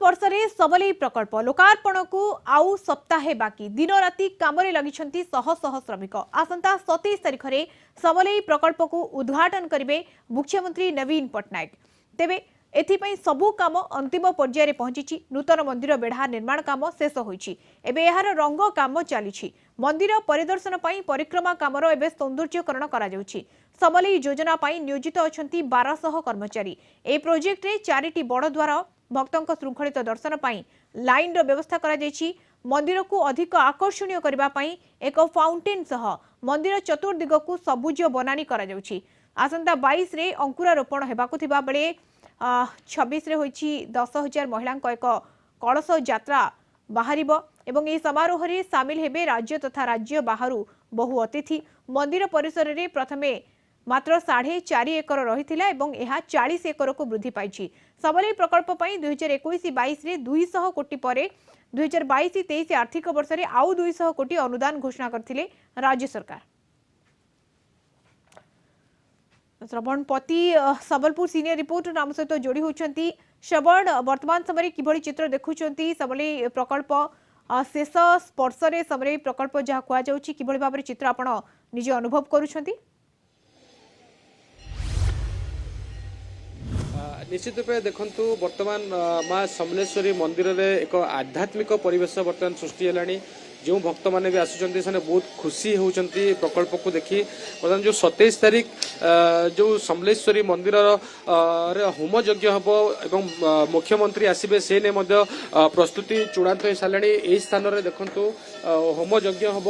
स्पर्श रे सबलेई प्रकल्प लोकार्पण को आउ सप्ताहे बाकी दिन राति काम लगी शह शह श्रमिक आसंता 27 तारिख में सबलेई प्रकल्प को उद्घाटन करेंगे मुख्यमंत्री नवीन पट्टनायक। तेबे एथिपाई सबु काम अंतिम पर्यायर पहुंची। नूतन मंदिर बेढ़ा निर्माण काम शेष होईछि। एबे एहार रंग काम चली। मंदिर परिदर्शन पाई परिक्रमा कामर एबे सौंदर्यकरण करा जाउछि। सबलेई योजना पाई नियोजित अछंती 1200 कर्मचारी। ए प्रोजेक्ट रे 4टी बड़ द्वार भक्तों श्रृंखलित दर्शन पाई लाइन व्यवस्था करा जाइछि। मंदिर को अधिक आकर्षणीय करबा पाई एक फाउंटेन सह मंदिर चतुर्दिग को सबुज बनानी करा जाउछि। आसंता 22 रे अंकुरारोपण हेबाकु थिबा बेले 26 रे होइछि 10,000 महिलांक एक कलश यात्रा बाहरिबो एवं ए समारोह रे शामिल हेबे राज्य तथा राज्य बाहरु बहु अतिथि। मंदिर परिसर रे प्रथमे मात्र 4.5 एकर रहिथिला एवं एहा 40 एकर को वृद्धि पाइछि। सबलेई प्रकल्प पई 2021-22 रे 200 कोटी परे 2022-23 आर्थिक वर्ष रे आउ 200 कोटी अनुदान घोषणा करथिले राज्य सरकार। श्रवण पति सबलपुर सीनियर रिपोर्टर नाम सहित जोड़ी होती। श्रवण वर्तमान समय किभली चित्र देखुंती सबलेई प्रकल्प शेष स्पर्श रे सबलेई प्रकल्प जहाँ कहुच्छी किभली भाव चित्र आपण निजे अनुभव करुछंती? निश्चित रूप देखु वर्तमान माँ समलेश्वरी मंदिर रे एक आध्यात्मिक परिवेश वर्तमान सृष्टि है। जो भक्त मैंने भी आसुच्च से बहुत खुशी होती प्रकल्प को देखी। बर्तमान जो 27 तारिख जो समलेश्वरी मंदिर होम यज्ञ हम एवं मुख्यमंत्री आसबे से ने प्रस्तुति चूड़ांत हो सारे। यही स्थान में देखु होम यज्ञ हम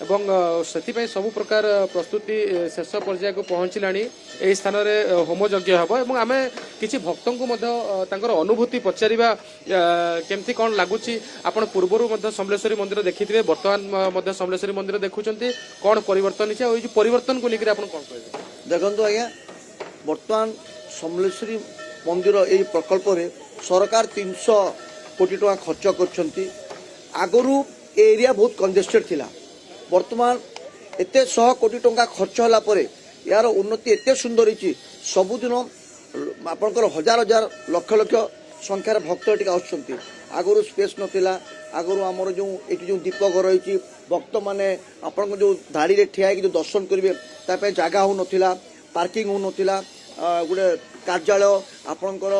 एवं से सबु प्रकार प्रस्तुति शेष पर्याय को पहुँचला। यही स्थान में होम यज्ञ हम एवं आम किसी भक्तों को अनुभूति पचारिबा केमती कौन लगुच। आपण पूर्वर समलेश्वरी मंदिर देखिथिबे वर्तमान समलेश्वरी मंदिर देखुचंती कौन परिवर्तन है और परिवर्तन को लेकर आपण कौन कहबे? देखंतु आज्ञा वर्तमान समलेश्वरी मंदिर ए प्रकल्प रे सरकार 300 कोटी टका खर्च करछंती। आगरु एरिया बहुत कंजेस्टेड थिला। वर्तमान एते 100 कोटी टका खर्च होला परे यार उन्नति एते सुंदर हिची। सबुदिन आपनकर हजार हजार लक्ष लक्ष संख्यार भक्त टिका आछंती। आगरु स्पेस नथिला। आगरु आमर जो एटी जो दीपघर रही भक्त माने आपण जो धाड़ी रे ठिया जो दर्शन करेंगे तापे जगह हो नथिला, पार्किंग हो नथिला, गोटे कार्यालय आपणकर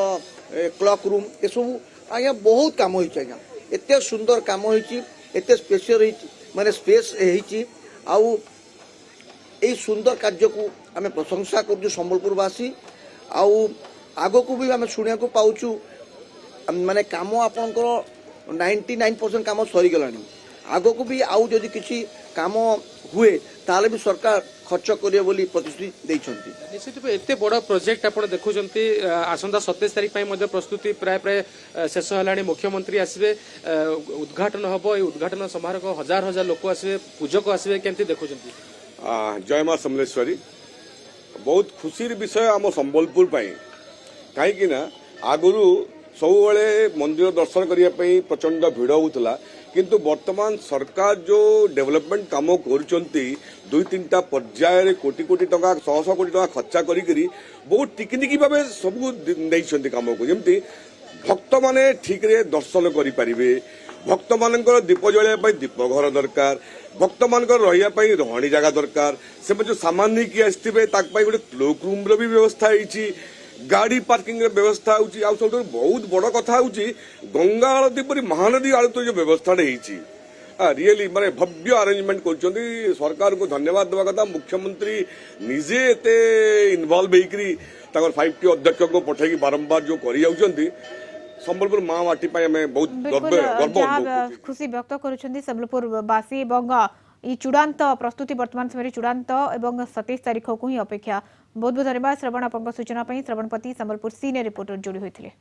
क्लॉक रूम ये सब आज्ञा बहुत काम होइछि। आज्ञा एते सुंदर काम होइछि, एते स्पेशल माने स्पेस होइछि। आउ ए सुंदर कार्य को आम प्रशंसा करूँ संबलपुरवासी। आउ आगो को भी आम शुणा को पाउछु माने काम आपणकर 99% काम सरी गलानी। आगो को भी आउ जदि किसी काम हुए ताले भी सरकार खर्च करिए बोली प्रतिश्रुति देइछंती। निश्चित रूप एते बड़ प्रोजेक्ट आपण देखुचंती आसंता 27 तारिख पई मध्ये प्रस्तुति प्राय प्राय शेष हलाणी। मुख्यमंत्री आसबे उद्घाटन हबो। ए उद्घाटन समारोह को हजार हजार लोक आसबे, पूजक आसबे, केमती देखुचंती? जय मां समलेश्वरी बहुत खुशी विषय आम संबलपुर पई काहे ना आगुरु सब मंदिर दर्शन करने प्रचंड भिड़ होता किंतु वर्तमान सरकार जो डेवलपमेंट काम करुँच 2-3टा पर्याय कोटी कोटी टका 100 कोटी टका खर्चा करी बहुत टिकनिकी भाव सब नहीं कम को जमी भक्त माने ठीक रे दर्शन करें। भक्त मान दीप जलिया दीप घर दरकार, भक्त मान रही रहणी जगह दरकार, से जो सामान नहीं आसते गोटे क्लोक रूम भी व्यवस्था है, गाड़ी पार्किंग व्यवस्था होची। आ सब बहुत बड़ कथा होची गंगा आरती परी महानदी आरती जो व्यवस्था रियली माने भव्य अरेंजमेंट करछंती। सरकार को धन्यवाद देवा कथा। मुख्यमंत्री निजे एते इन्वॉल्व होइकरी ताकर 5टी अध्यक्ष को पठाई बारंबार जो करि जाउछंती संबलपुर मां माटी पाए हमें बहुत गर्व खुशी व्यक्त करुछंती संबलपुर वासी। एवं ये चूड़ांत प्रस्तुति वर्तमान समय चूड़ांत एवं 27 तारिख को ही अपेक्षा। बहुत बहुत धन्यवाद श्रवण आपन सूचना। श्रवणपति संबलपुर सीनियर रिपोर्टर जोड़ी होते।